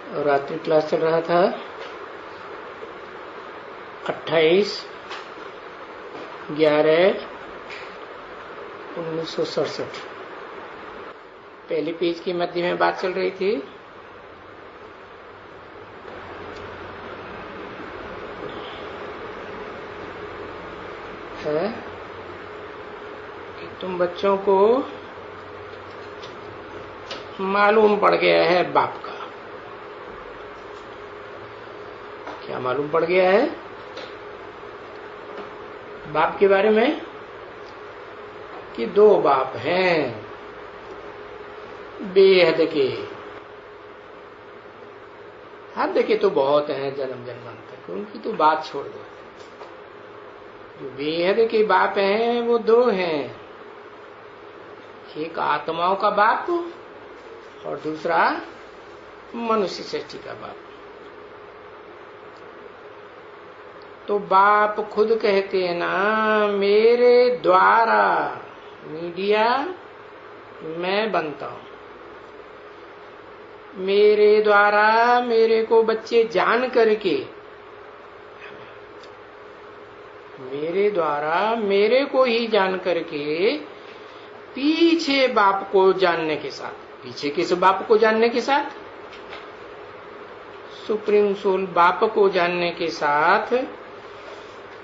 और रात्रि क्लास चल रहा था 28/11/1967। पहली पेज की मध्य में बात चल रही थी कि तुम बच्चों को मालूम पड़ गया है बाप का। क्या मालूम पड़ गया है बाप के बारे में? कि दो बाप हैं बेहद के। हद के तो बहुत हैं जन्म जन्मांतर, उनकी तो बात छोड़ दो। जो बेहद के बाप हैं वो दो हैं, एक आत्माओं का बाप और दूसरा मनुष्य सृष्टि का बाप। तो बाप खुद कहते हैं ना, मेरे द्वारा मीडिया मैं बनता हूं, मेरे द्वारा मेरे को बच्चे जान करके, मेरे द्वारा मेरे को ही जान करके पीछे बाप को जानने के साथ, पीछे किस बाप को जानने के साथ? सुप्रीम सोल बाप को जानने के साथ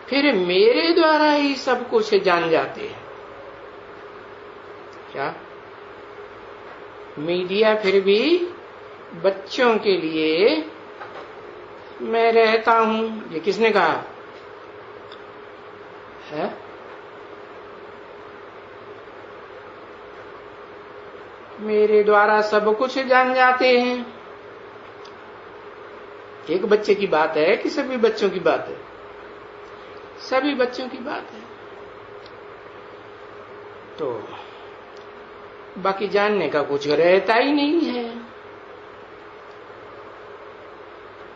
फिर मेरे द्वारा ही सब कुछ जान जाते हैं। क्या मीडिया फिर भी बच्चों के लिए मैं रहता हूं, ये किसने कहा है? मेरे द्वारा सब कुछ जान जाते हैं। एक बच्चे की बात है कि सभी बच्चों की बात है? सभी बच्चों की बात है। तो बाकी जानने का कुछ रहता ही नहीं है।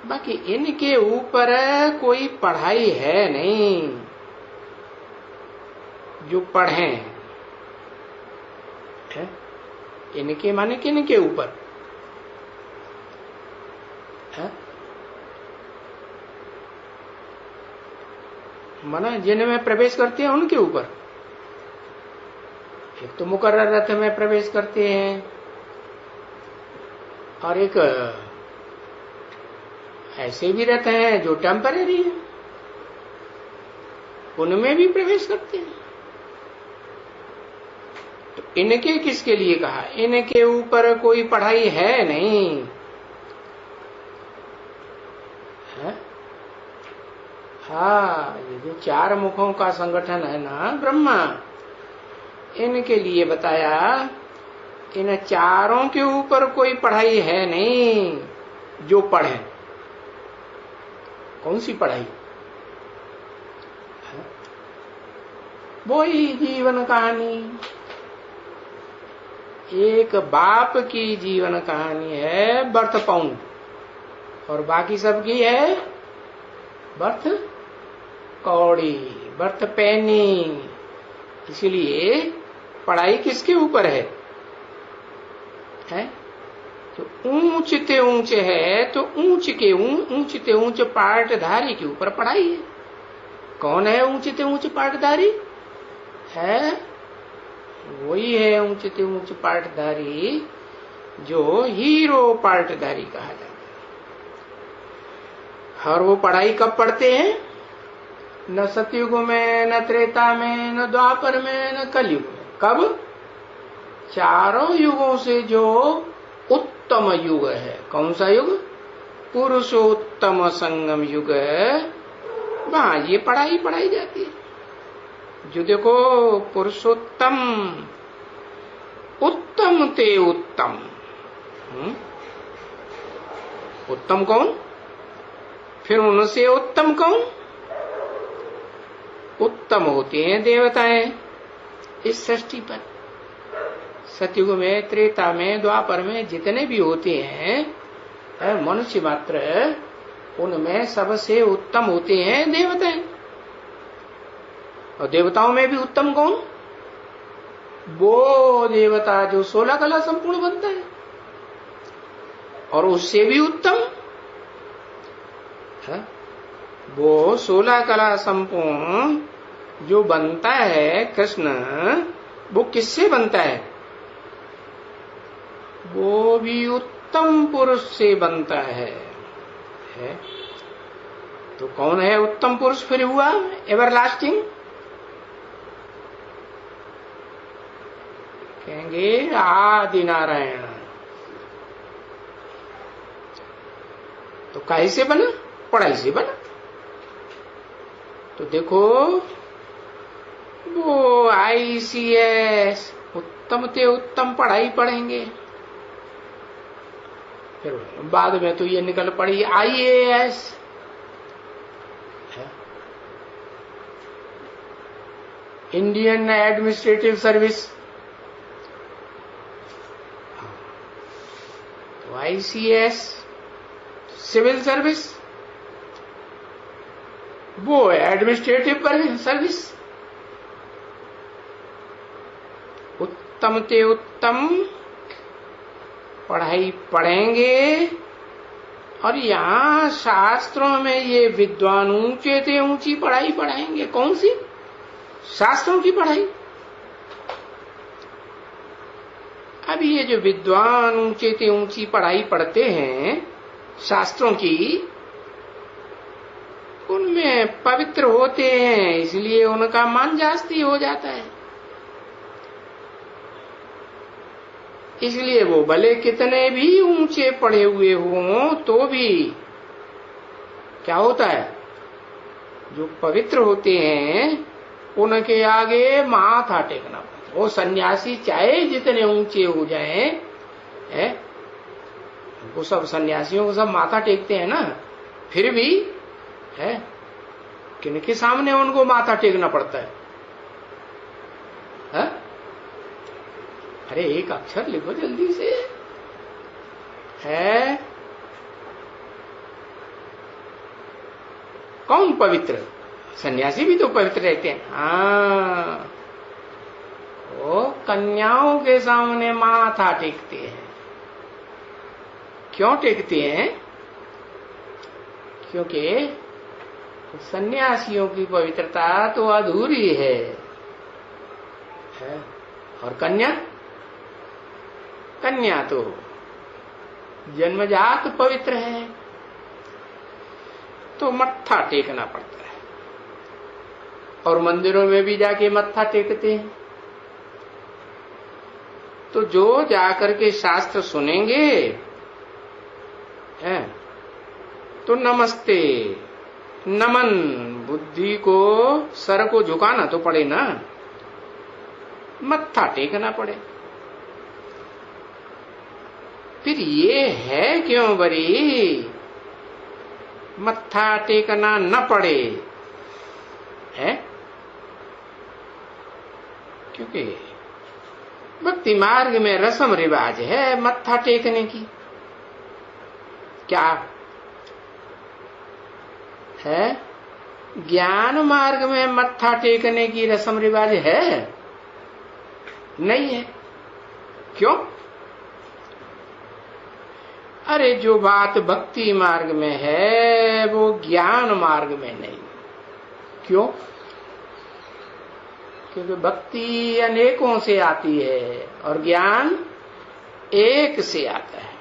बाकी इनके ऊपर कोई पढ़ाई है नहीं जो पढ़ें है? इनके माने किनके ऊपर है? माना जिनमें प्रवेश करते हैं उनके ऊपर। एक तो मुकर्रर रथ में प्रवेश करते हैं और एक ऐसे भी रथ हैं जो टेम्परेरी है, उनमें भी प्रवेश करते हैं। तो इनके किसके लिए कहा? इनके ऊपर कोई पढ़ाई है नहीं है? हाँ, ये जो चार मुखों का संगठन है ना ब्रह्मा, इनके लिए बताया, इन चारों के ऊपर कोई पढ़ाई है नहीं जो पढ़े। कौन सी पढ़ाई? वो ही जीवन कहानी, एक बाप की जीवन कहानी है बर्थ पाउंड, और बाकी सबकी है बर्थ कौड़ी, बर्थ पैनी। इसलिए पढ़ाई किसके ऊपर है? तो ऊंचते ऊंचे है तो ऊंचते ऊंच पाठधारी के ऊपर पढ़ाई है। कौन है ऊंचते ऊंच पाठधारी? है वही है ऊंचते ऊंच पाठधारी जो हीरो पाठधारी कहा जाता है। और वो पढ़ाई कब पढ़ते हैं? न सतयुग में, न त्रेता में, न द्वापर में, न कलयुग में। कब? चारों युगों से जो उत्तम युग है। कौन सा युग? पुरुषोत्तम संगम युग है, वहां ये पढ़ाई पढ़ाई जाती है। जो देखो पुरुषोत्तम, उत्तम ते उत्तम। उत्तम कौन? फिर उनसे उत्तम कौन? उत्तम होते हैं देवताएं इस सृष्टि पर। सतयुग में, त्रेता में, द्वापर में जितने भी होते हैं मनुष्य मात्र, उनमें सबसे उत्तम होते हैं देवताएं। और देवताओं में भी उत्तम कौन? वो देवता जो 16 कला संपूर्ण बनता है। और उससे भी उत्तम है वो 16 कला संपूर्ण जो बनता है कृष्ण, वो किससे बनता है? वो भी उत्तम पुरुष से बनता है? तो कौन है उत्तम पुरुष फिर हुआ एवरलास्टिंग? कहेंगे आदि नारायण। तो काहे से बना? पढ़ाई से बना। तो देखो वो ICS उत्तम ते उत्तम पढ़ाई पढ़ेंगे, फिर बाद में तो ये निकल पड़ी IAS। Indian administrative service. तो ICS सिविल सर्विस, वो एडमिनिस्ट्रेटिव सर्विस। उत्तम ते उत्तम पढ़ाई पढ़ेंगे। और यहां शास्त्रों में ये विद्वान ऊंचे ते ऊंची पढ़ाई पढ़ाएंगे। कौन सी? शास्त्रों की पढ़ाई। अब ये जो विद्वान ऊंचे ते ऊंची पढ़ाई पढ़ते हैं शास्त्रों की, उनमें पवित्र होते हैं, इसलिए उनका मान जास्ती हो जाता है। इसलिए वो भले कितने भी ऊंचे पढ़े हुए हों तो भी क्या होता है, जो पवित्र होते हैं उनके आगे माथा टेकना पड़ता है। वो सन्यासी चाहे जितने ऊंचे हो जाएं, वो सब सन्यासियों को सब माथा टेकते हैं ना, फिर भी है किनके सामने उनको माथा टेकना पड़ता है? अरे एक अक्षर लिखो जल्दी से। है कौन पवित्र? सन्यासी भी तो पवित्र रहते हैं। हाँ, वो कन्याओं के सामने माथा टेकते हैं। क्यों टेकते हैं? क्योंकि सन्यासियों की पवित्रता तो अधूरी है। और कन्या तो जन्मजात पवित्र है, तो मत्था टेकना पड़ता है। और मंदिरों में भी जाके मत्था टेकते हैं। तो जो जाकर के शास्त्र सुनेंगे तो नमस्ते नमन, बुद्धि को सर को झुकाना तो पड़े ना, मत्था टेकना पड़े। फिर ये है क्यों बरी मत्था टेकना न पड़े है? क्योंकि भक्ति मार्ग में रस्म रिवाज है मत्था टेकने की। क्या है? ज्ञान मार्ग में मत्था टेकने की रस्म रिवाज है? नहीं है। क्यों? अरे जो बात भक्ति मार्ग में है वो ज्ञान मार्ग में नहीं। क्यों? क्योंकि भक्ति अनेकों से आती है और ज्ञान एक से आता है।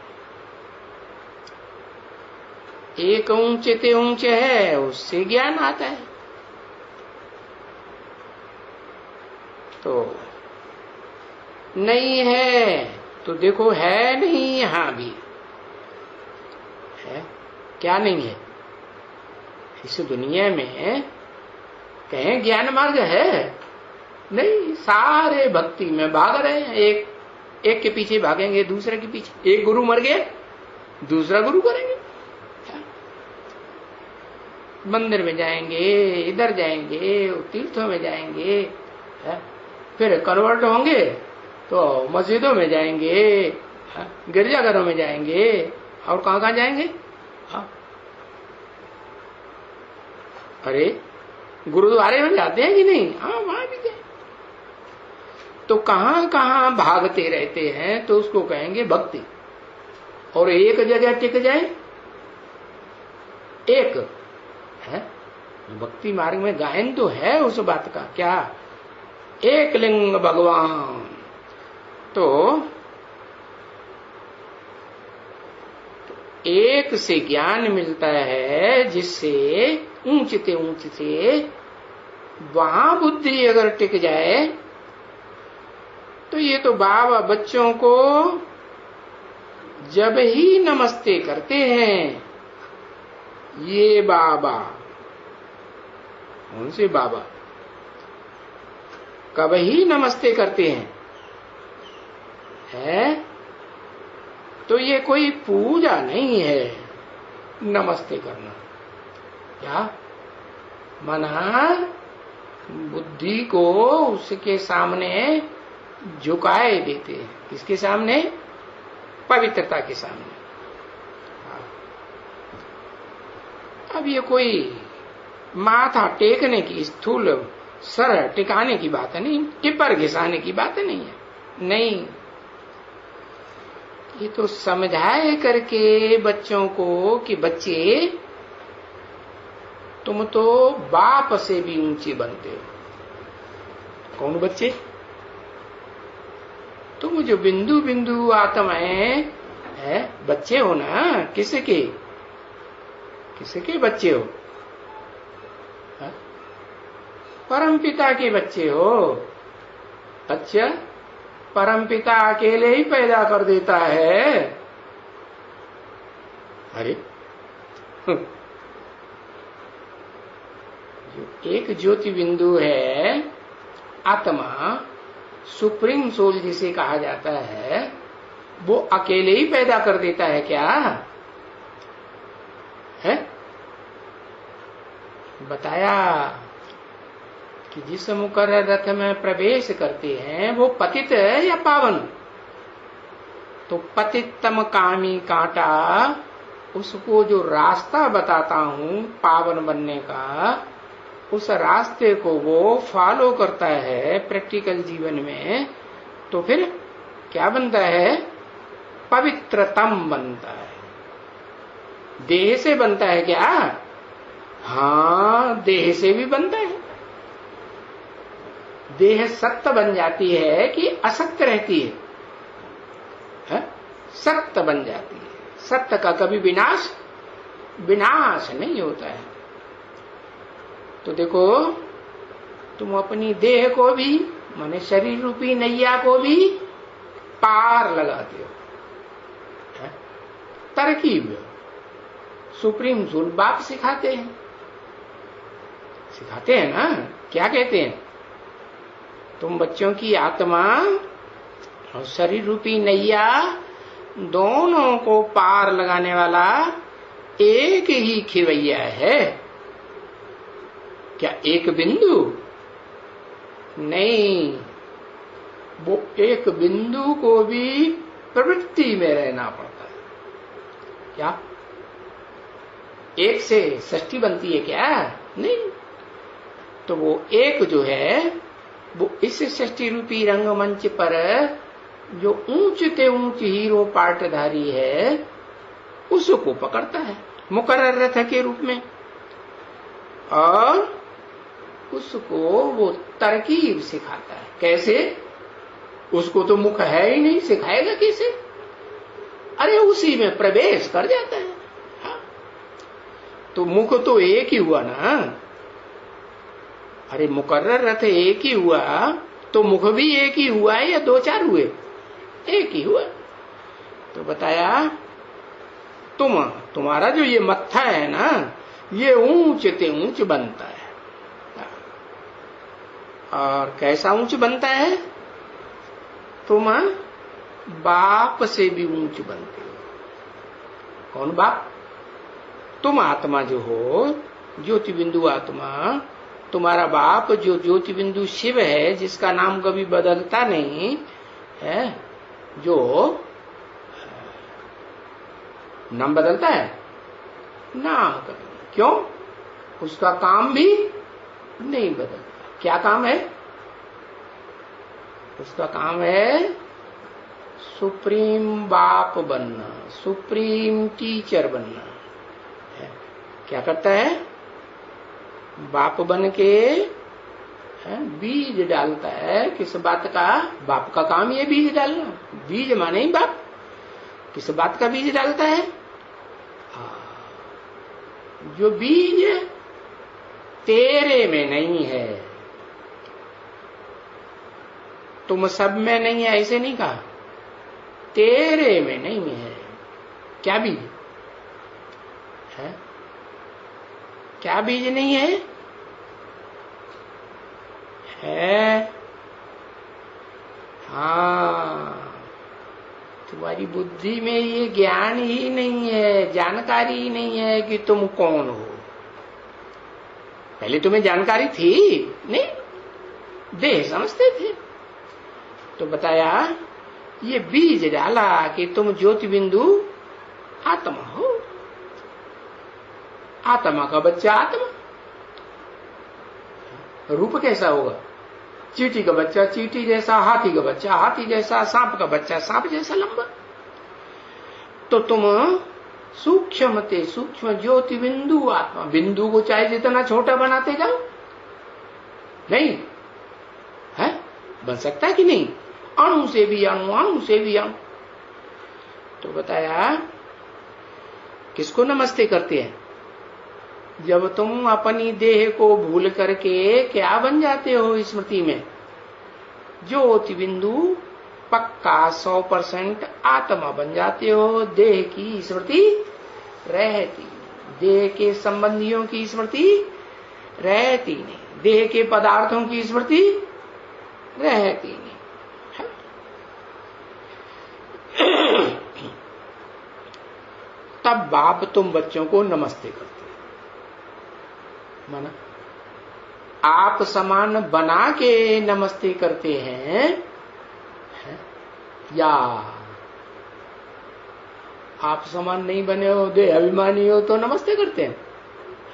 एक ऊंचे ते ऊंचे है, उससे ज्ञान आता है। तो नहीं है तो देखो है नहीं, यहां भी है। क्या नहीं है? इस दुनिया में कहें ज्ञान मार्ग है? नहीं, सारे भक्ति में भाग रहे हैं। एक के पीछे भागेंगे, दूसरे के पीछे। एक गुरु मर गया, दूसरा गुरु करेंगे। मंदिर में जाएंगे, इधर जाएंगे, तीर्थों में जाएंगे, फिर कन्वर्ट होंगे तो मस्जिदों में जाएंगे, गिरजाघरों में जाएंगे, और कहां कहां जाएंगे? अरे गुरुद्वारे में जाते हैं कि नहीं? हाँ, वहां भी जाए। तो कहां कहां भागते रहते हैं, तो उसको कहेंगे भक्ति। और एक जगह टिक जाए, एक है भक्ति मार्ग में गायन तो है उस बात का, क्या एक लिंग भगवान। तो एक से ज्ञान मिलता है, जिससे ऊंचते वहां बुद्धि अगर टिक जाए तो ये तो बाबा बच्चों को जब ही नमस्ते करते हैं, ये बाबा उनसे बाबा कब ही नमस्ते करते हैं, है तो ये कोई पूजा नहीं है नमस्ते करना। क्या मना बुद्धि को उसके सामने झुकाए देते हैं, किसके सामने? पवित्रता के सामने। अब ये कोई माथा टेकने की, स्थूल सर टिकाने की बात नहीं, टिपर घिसाने की बात नहीं है, नहीं। ये तो समझाए करके बच्चों को कि बच्चे तुम तो बाप से भी ऊंचे बनते हो। कौन बच्चे? तुम जो बिंदु बिंदु आत्माएं है, बच्चे हो ना। किसके बच्चे हो? परमपिता के बच्चे हो। अच्छा, परमपिता अकेले ही पैदा कर देता है? अरे जो एक ज्योति बिंदु है, आत्मा, सुप्रीम सोल जिसे कहा जाता है, वो अकेले ही पैदा कर देता है क्या? है बताया कि जिस मुकर्रर रथ में प्रवेश करते हैं वो पतित है या पावन? तो पतितम कामी कांटा, उसको जो रास्ता बताता हूं पावन बनने का, उस रास्ते को वो फॉलो करता है प्रैक्टिकल जीवन में, तो फिर क्या बनता है? पवित्रतम बनता है। देह से बनता है क्या? हाँ, देह से भी बनता है। देह सत्य बन जाती है कि असत्य रहती है? सत्य बन जाती है। सत्य का कभी विनाश नहीं होता है। तो देखो, तुम अपनी देह को भी, माने शरीर रूपी नैया को भी पार लगाते हो। तरकीब सुप्रीम सोल बाप सिखाते हैं ना। क्या कहते हैं? तुम बच्चों की आत्मा और शरीर रूपी नैया दोनों को पार लगाने वाला एक ही खिवैया है। क्या एक बिंदु? नहीं, वो एक बिंदु को भी प्रवृत्ति में रहना पड़ता है। क्या एक से षष्ठी बनती है क्या? नहीं। तो वो एक जो है, वो इस षष्ठी रूपी रंगमंच पर जो ऊंचते ऊंच हीरो पार्टधारी है, उसको पकड़ता है मुकर्रर रथ के रूप में, और उसको वो तरकीब सिखाता है। कैसे? उसको तो मुख है ही नहीं, सिखाएगा कैसे? अरे उसी में प्रवेश कर जाता है। हाँ? तो मुख तो एक ही हुआ ना। अरे मुकर्रर रथ एक ही हुआ, तो मुख भी एक ही हुआ है या दो चार हुए? एक ही हुआ। तो बताया, तुम्हारा जो ये मत्था है ना, ये ऊंचते ऊंच बनता है। और कैसा ऊंच बनता है? तुम बाप से भी ऊंच बनते हो। कौन बाप? तुम आत्मा जो हो, ज्योति बिंदु आत्मा, तुम्हारा बाप जो ज्योति बिंदु शिव है, जिसका नाम कभी बदलता नहीं है, जो नाम बदलता है, नाम कभी, क्यों? उसका काम भी नहीं बदलता। क्या काम है उसका? काम है सुप्रीम बाप बनना, सुप्रीम टीचर बनना है। क्या करता है? बाप बन के बीज डालता है। किस बात का? बाप का काम ये बीज डालना। बीज माने ही बाप। किस बात का बीज डालता है? जो बीज तेरे में नहीं है, तुम सब में नहीं है, ऐसे नहीं कहा, तेरे में नहीं है। क्या बीज है? क्या बीज नहीं है? है। हाँ, तुम्हारी बुद्धि में ये ज्ञान ही नहीं है, जानकारी ही नहीं है कि तुम कौन हो। पहले तुम्हें जानकारी थी नहीं, देह समझते थे। तो बताया ये बीज डाला कि तुम ज्योति बिंदु आत्मा हो। आत्मा का बच्चा आत्मा। रूप कैसा होगा? चींटी का बच्चा चींटी जैसा, हाथी का बच्चा हाथी जैसा, सांप का बच्चा सांप जैसा लंबा। तो तुम सूक्ष्म ते सूक्ष्म ज्योति बिंदु आत्मा। बिंदु को चाहे जितना छोटा बनाते जाओ, नहीं है, बन सकता है कि नहीं? अणु से भी अणु, अणु से भी अणु। तो बताया किसको नमस्ते करते हैं? जब तुम अपनी देह को भूल करके क्या बन जाते हो स्मृति में? ज्योति बिंदु पक्का 100% आत्मा बन जाते हो। देह की स्मृति रहती, देह के संबंधियों की स्मृति रहती नहीं, देह के पदार्थों की स्मृति रहती नहीं। तब बाप तुम बच्चों को नमस्ते करते, माना आप समान बना के नमस्ते करते हैं, या आप समान नहीं बने हो, देह अभिमानी हो तो नमस्ते करते हैं।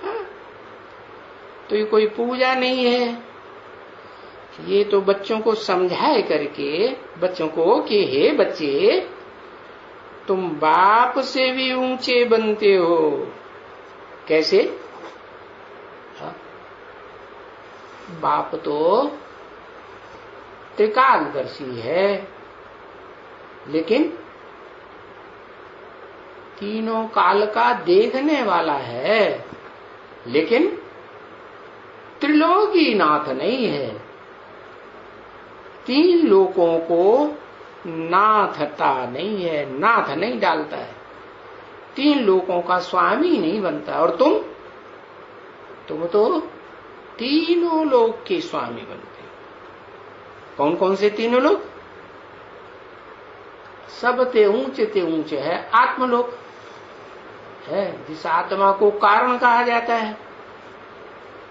हाँ? तो ये कोई पूजा नहीं है, ये तो बच्चों को समझाए करके बच्चों को कि हे बच्चे, तुम बाप से भी ऊंचे बनते हो। कैसे? हाँ? बाप तो त्रिकालदर्शी है, लेकिन तीनों काल का देखने वाला है, लेकिन त्रिलोकी नाथ नहीं है। तीन लोकों को नाथता नहीं है, नाथ नहीं डालता है, तीन लोकों का स्वामी नहीं बनता। और तुम तो तीनों लोक के स्वामी बनते। कौन कौन से तीनों लोक? सबते ऊंचे है आत्मलोक है, जिस आत्मा को कारण कहा जाता है।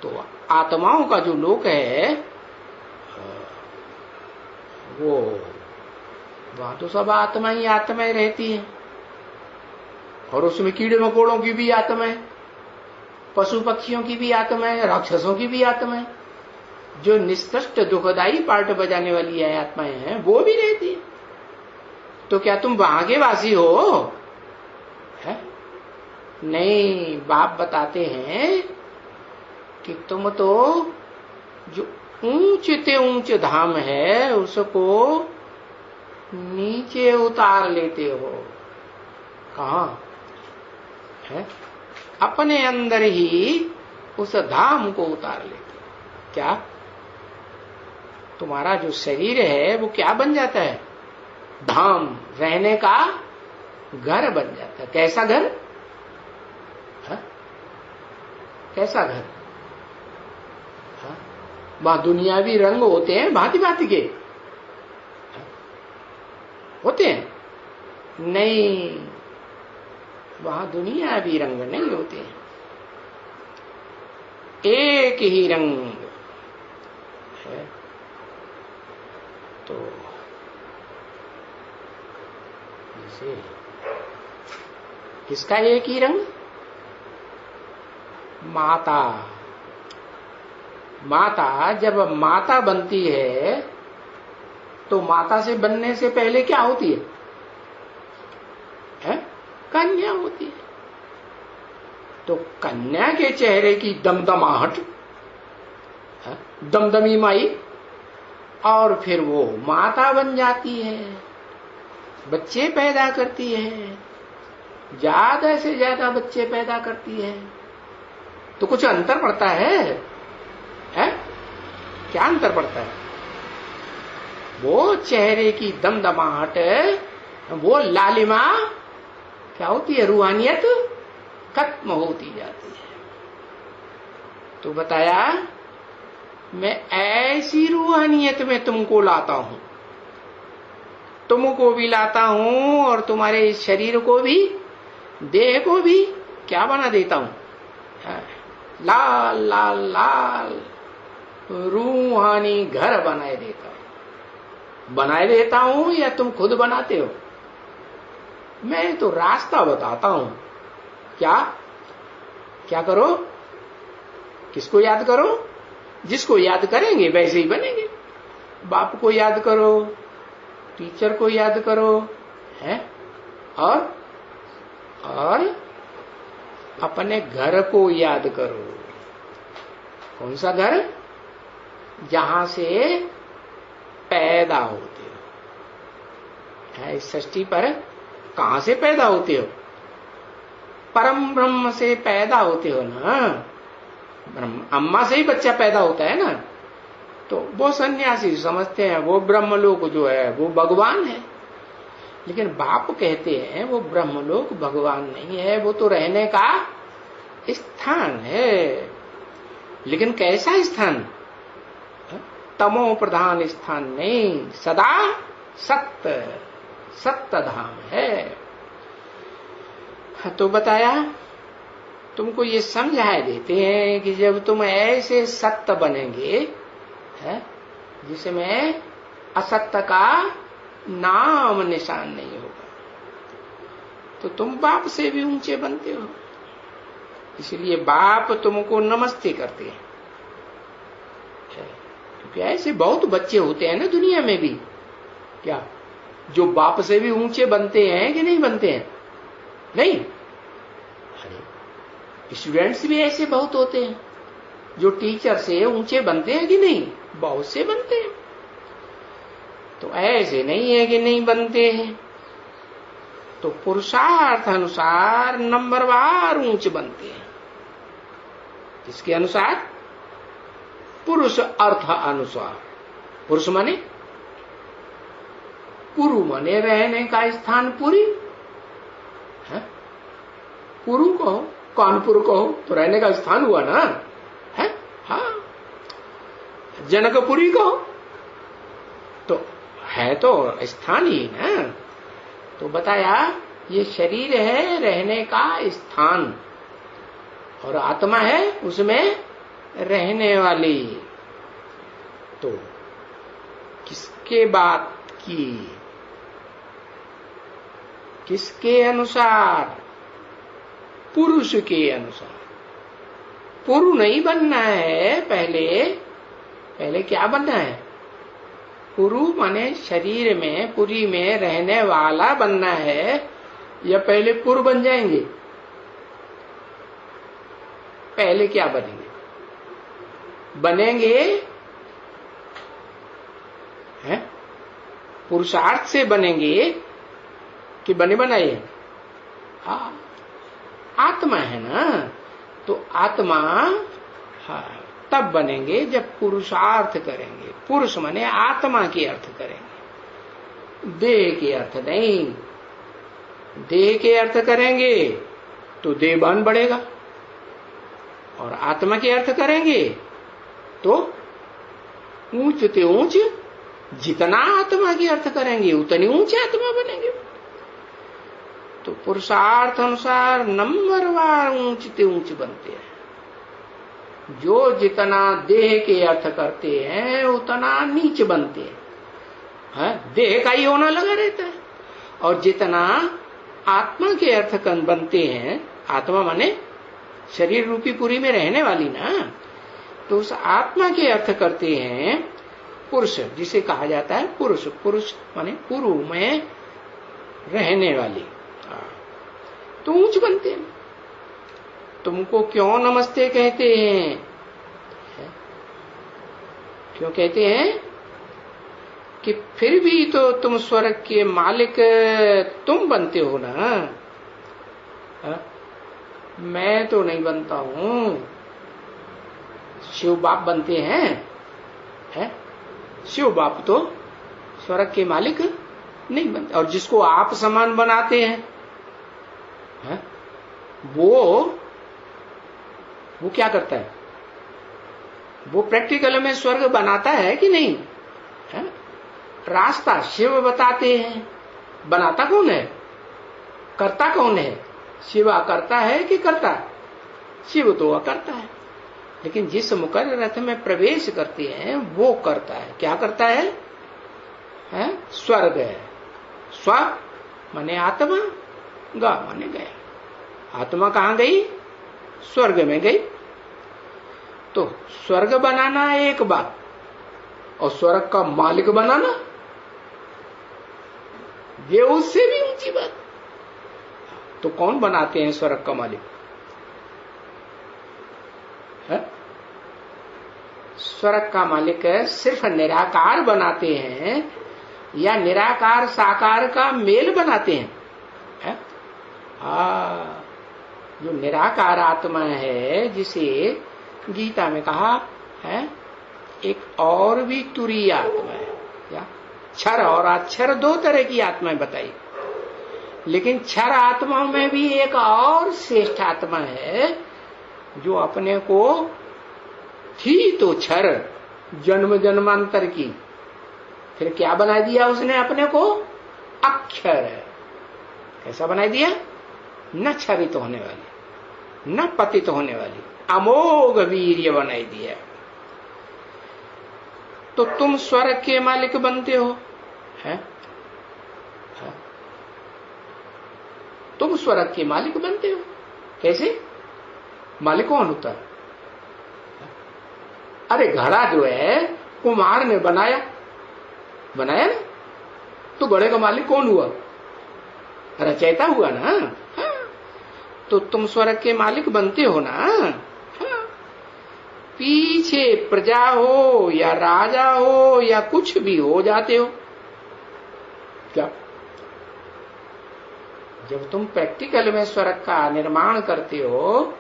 तो आत्माओं का जो लोक है वो, वहां तो सब आत्मा ही आत्माएं रहती है, और उसमें कीड़े मकोड़ों की भी आत्मा है, पशु पक्षियों की भी आत्मा है, राक्षसों की भी आत्मा है। जो निष्कृष्ट दुखदायी पार्ट बजाने वाली है आत्माएं हैं, वो भी रहती है। तो क्या तुम वहां के वासी हो? है? नहीं, बाप बताते हैं कि तुम तो जो ऊंचे ऊंचे धाम है उसको नीचे उतार लेते हो। कहां है? अपने अंदर ही उस धाम को उतार लेते हो। क्या? तुम्हारा जो शरीर है वो क्या बन जाता है? धाम, रहने का घर बन जाता है। कैसा घर? हा? कैसा घर? हा? वहां दुनियावी रंग होते हैं, भांति भांति के होते हैं? नहीं, वहां दुनियावी रंग नहीं होते हैं, एक ही रंग है। तो जैसे किसका एक ही रंग? माता। माता जब माता बनती है तो माता से बनने से पहले क्या होती है? तो कन्या के चेहरे की दमदमाहट, दमदमी माई, और फिर वो माता बन जाती है, बच्चे पैदा करती है, ज्यादा से ज्यादा बच्चे पैदा करती है। तो कुछ अंतर पड़ता है? क्या अंतर पड़ता है? वो चेहरे की दमदमाहट, वो लालिमा क्या होती है? रूहानियत खत्म होती जाती है। तो बताया मैं ऐसी रूहानियत में तुमको लाता हूं, तुमको भी लाता हूं और तुम्हारे शरीर को भी, देह को भी क्या बना देता हूं? लाल लाल लाल रूहानी घर बनाए देता हूं। बनाए देता हूं या तुम खुद बनाते हो? मैं तो रास्ता बताता हूं। क्या क्या करो? किसको याद करो? जिसको याद करेंगे वैसे ही बनेंगे। बाप को याद करो, टीचर को याद करो, है? और अपने घर को याद करो। कौन सा घर? जहां से पैदा होते हो। इस सृष्टि पर कहां से पैदा होते हो? परम ब्रह्म से पैदा होते हो ना। ब्रह्म अम्मा से ही बच्चा पैदा होता है ना। तो वो सन्यासी समझते हैं वो ब्रह्मलोक जो है वो भगवान है, लेकिन बाप कहते हैं वो ब्रह्मलोक भगवान नहीं है, वो तो रहने का स्थान है। लेकिन कैसा स्थान? तमो प्रधान स्थान नहीं, सदा सत्य धाम है। तो बताया तुमको ये समझा देते हैं कि जब तुम ऐसे सत्य बनेंगे, है, जिसमें असत्य का नाम निशान नहीं होगा, तो तुम बाप से भी ऊंचे बनते हो। इसलिए बाप तुमको नमस्ते करते हैं। क्योंकि ऐसे बहुत बच्चे होते हैं ना दुनिया में भी, क्या जो बाप से भी ऊंचे बनते हैं कि नहीं बनते हैं? नहीं। अरे स्टूडेंट्स भी ऐसे बहुत होते हैं जो टीचर से ऊंचे बनते हैं कि नहीं? बहुत से बनते हैं। तो ऐसे नहीं है कि नहीं बनते हैं। तो पुरुषार्थ अनुसार नंबरवार ऊंचे बनते हैं। इसके अनुसार पुरुष अर्थ अनुसार। पुरुष माने पुरु माने रहने का स्थान पुरी है। पुरु कहो, कानपुर कहो तो रहने का स्थान हुआ ना है। हाँ, जनकपुरी कहो तो है तो स्थान ही ना। तो बताया ये शरीर है रहने का स्थान और आत्मा है उसमें रहने वाली। तो किसके बात की? किसके अनुसार? पुरुष के अनुसार। पुरु नहीं बनना है। पहले क्या बनना है? पुरु माने शरीर में, पुरी में रहने वाला बनना है, या पहले पुर बन जाएंगे? पहले क्या बनेंगे? बनेंगे हैं? पुरुषार्थ से बनेंगे कि बने बनाए? हाँ, आत्मा है ना। तो आत्मा हाँ तब बनेंगे जब पुरुषार्थ करेंगे। पुरुष माने आत्मा के अर्थ करेंगे, देह के अर्थ नहीं। देह के अर्थ करेंगे तो देहभान बढ़ेगा, और आत्मा के अर्थ करेंगे तो ऊंच ते ऊंच, जितना आत्मा के अर्थ करेंगे उतनी ऊंची आत्मा बनेंगे। तो पुरुषार्थ अनुसार नंबरवार ऊंच ते ऊंच बनते हैं। जो जितना देह के अर्थ करते हैं उतना नीच बनते हैं। देह का ही होना लगा रहता है। और जितना आत्मा के अर्थ बनते हैं, आत्मा माने शरीर रूपी पुरी में रहने वाली ना, तो उस आत्मा के अर्थ करते हैं पुरुष, जिसे कहा जाता है पुरुष। पुरुष माने पुरु में रहने वाली, तो ऊंच बनते हैं। तुमको क्यों नमस्ते कहते हैं? क्यों कहते हैं? कि फिर भी तो तुम स्वर्ग के मालिक तुम बनते हो ना। मैं तो नहीं बनता हूं। शिव बाप बनते हैं, है? शिव बाप तो स्वर्ग के मालिक नहीं बनते। और जिसको आप समान बनाते हैं, है? वो क्या करता है? वो प्रैक्टिकल में स्वर्ग बनाता है कि नहीं? है? रास्ता शिव बताते हैं। बनाता कौन है? करता कौन है? शिवा करता है कि करता? शिव तो करता है। लेकिन जिस मुकर रथ में प्रवेश करते हैं वो करता है। क्या करता है? स्वर्ग है। स्व माने आत्मा, ग माने गया। आत्मा कहां गई? स्वर्ग में गई। तो स्वर्ग बनाना एक बात, और स्वर्ग का मालिक बनाना ये उससे भी ऊंची बात। तो कौन बनाते हैं स्वर्ग का मालिक? है? स्वर्ग का मालिक सिर्फ निराकार बनाते हैं या निराकार साकार का मेल बनाते हैं? है? जो निराकार आत्मा है, जिसे गीता में कहा है एक और भी तुरीय आत्मा है। क्या? क्षर और अक्षर दो तरह की आत्माएं बताई, लेकिन क्षर आत्माओं में भी एक और श्रेष्ठ आत्मा है जो अपने को थी तो क्षर जन्म जन्मांतर की, फिर क्या बना दिया उसने अपने को? अक्षर। कैसा बना दिया? न क्षरित होने वाली, न पतित होने वाली, अमोघ वीर्य बनाई दिया। तो तुम स्वर्ग के मालिक बनते हो, है? तुम स्वर्ग के मालिक बनते हो। कैसे? मालिक कौन होता है? अरे घड़ा जो है कुम्हार ने बनाया ना, तो घड़े का मालिक कौन हुआ? रचयिता हुआ ना। हाँ। तो तुम स्वर्ग के मालिक बनते हो ना। हाँ। पीछे प्रजा हो या राजा हो या कुछ भी हो जाते हो। क्या? जब तुम प्रैक्टिकल में स्वर्ग का निर्माण करते हो,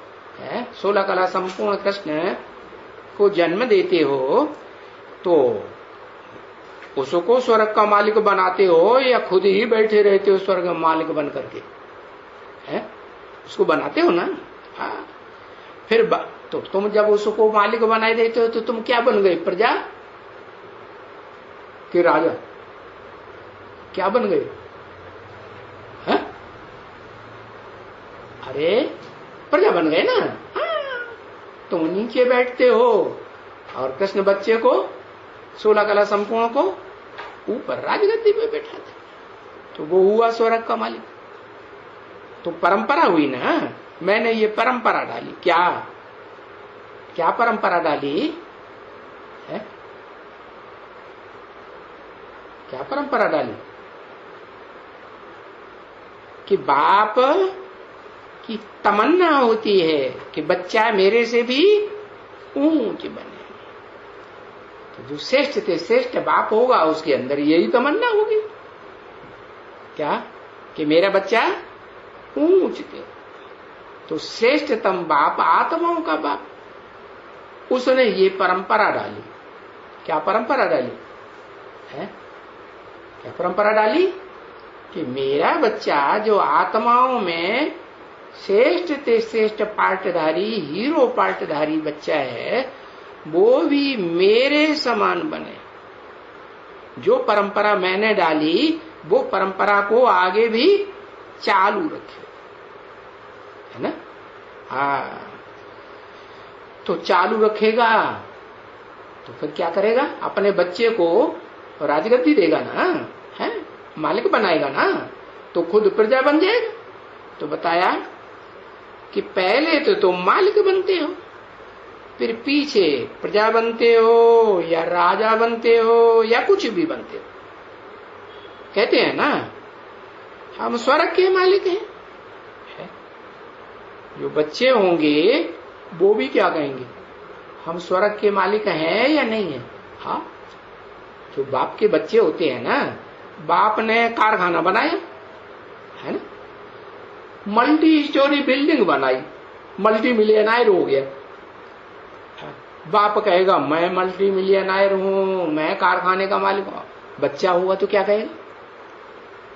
16 कला संपूर्ण कृष्ण को जन्म देते हो, तो उसको स्वर्ग का मालिक बनाते हो या खुद ही बैठे रहते हो स्वर्ग का मालिक बन करके? है? उसको बनाते हो ना। हाँ। फिर तो तुम जब उसको मालिक बनाए देते हो तो तुम क्या बन गए? प्रजा कि राजा? क्या बन गए? है? अरे प्रजा बन गए ना। हाँ। तुम नीचे बैठते हो और कृष्ण बच्चे को 16 कला संपूर्ण को ऊपर राजगद्दी पे बैठाते, तो वो हुआ स्वर्ग का मालिक। तो परंपरा हुई ना। मैंने ये परंपरा डाली। क्या परंपरा डाली है? क्या परंपरा डाली? कि बाप की तमन्ना होती है कि बच्चा मेरे से भी ऊंच बने। तो जो श्रेष्ठ से श्रेष्ठ बाप होगा उसके अंदर यही तमन्ना होगी। क्या? कि मेरा बच्चा ऊंच के। तो श्रेष्ठतम बाप आत्माओं का बाप, उसने ये परंपरा डाली। क्या परंपरा डाली है? क्या परंपरा डाली? कि मेरा बच्चा जो आत्माओं में श्रेष्ठ से श्रेष्ठ पार्टधारी, हीरो पार्टधारी बच्चा है, वो भी मेरे समान बने। जो परंपरा मैंने डाली वो परंपरा को आगे भी चालू रखे, है ना। हाँ, तो चालू रखेगा तो फिर क्या करेगा? अपने बच्चे को राजगद्दी देगा ना, है, मालिक बनाएगा ना, तो खुद प्रजा बन जाएगा। तो बताया कि पहले तो तुम मालिक बनते हो, फिर पीछे प्रजा बनते हो या राजा बनते हो या कुछ भी बनते हो। कहते हैं ना हम स्वर्ग के मालिक हैं, जो बच्चे होंगे वो भी क्या कहेंगे, हम स्वर्ग के मालिक हैं या नहीं है। हाँ, जो बाप के बच्चे होते हैं ना, बाप ने कारखाना बनाया है ना, मल्टी स्टोरी बिल्डिंग बनाई, मल्टी मिलियनायर हो गया। बाप कहेगा मैं मल्टी मिलियनायर हूं, मैं कारखाने का मालिक हूं। बच्चा होगा तो क्या कहेगा,